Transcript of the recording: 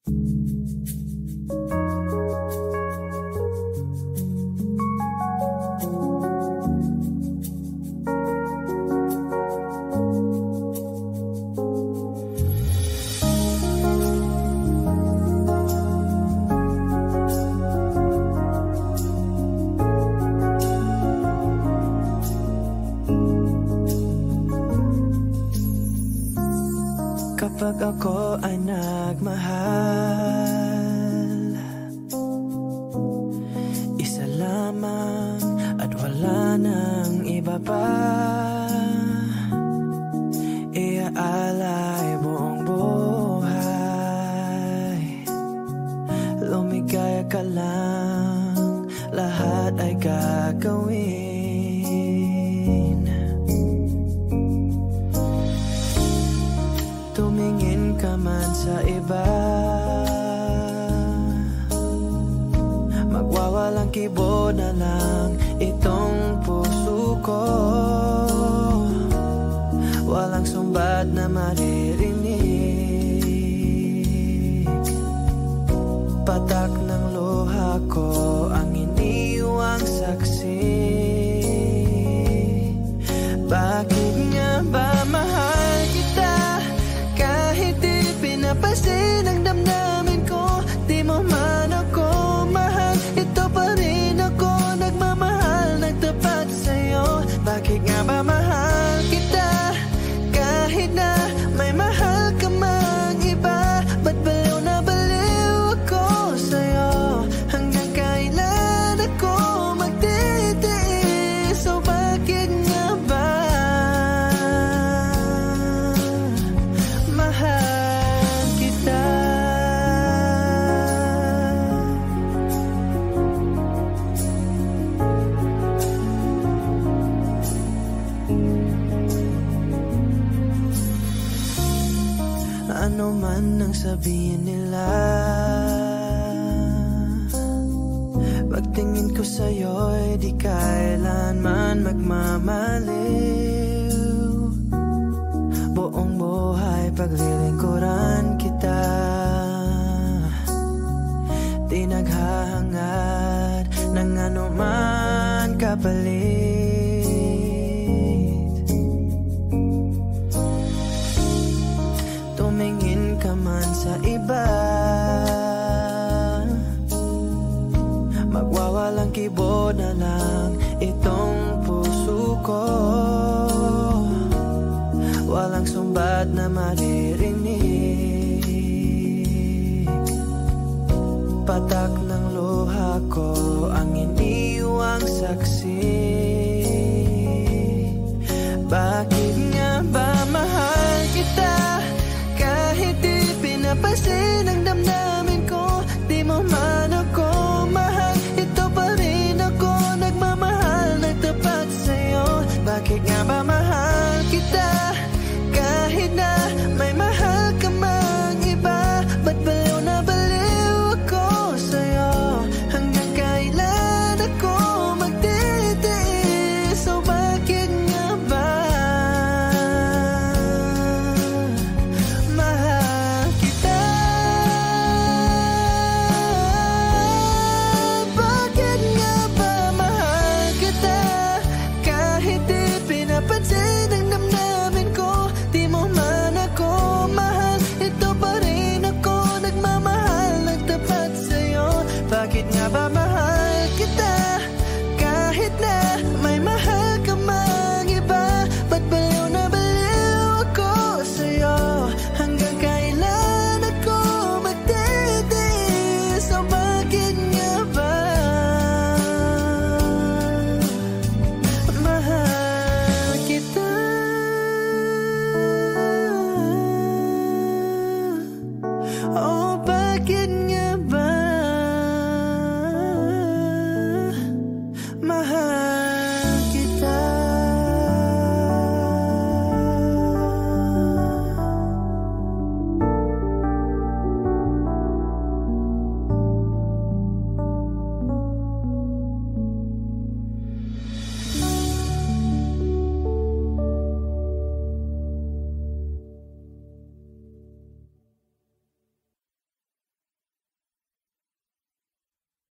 Kapag ako ay nagmahal, isa lamang at wala nang iba pa, iaalay buong buhay. Lumigaya ka lang, lahat ay gagawin. Tumingin ka man sa iba, magwawalang kibo na lang itong puso ko. Walang sumbat na maririnig, patak ng luha ko ang iniwang saksi. Bakit nga ba mahal kita? Kahit di pinapasin ang damdamin ko, di mo man ako mahal, ito pa rin ako nagmamahal, nagtapat sa'yo. Bakit nga ba mahal kita? Kahit na may mahal ka mang iba, ba't baliw na baliw ako sa'yo? Hanggang kailan ako magtitiis? So bakit nga ba mahal kita? Ano man ang sabihin nila, pagtingin ko sa'yo'y di kailanman magmamaliw. Buong buhay paglilingkuran kita, di naghahangad ng anuman kapalit. Tumingin ka man sa iba, magwawalang kibo na lang itong puso ko. Walang sumbat na maririnig, patak ng luha ko ang iniwang saksi. Bakit nga ba mahal kita? Kahit di pinapasin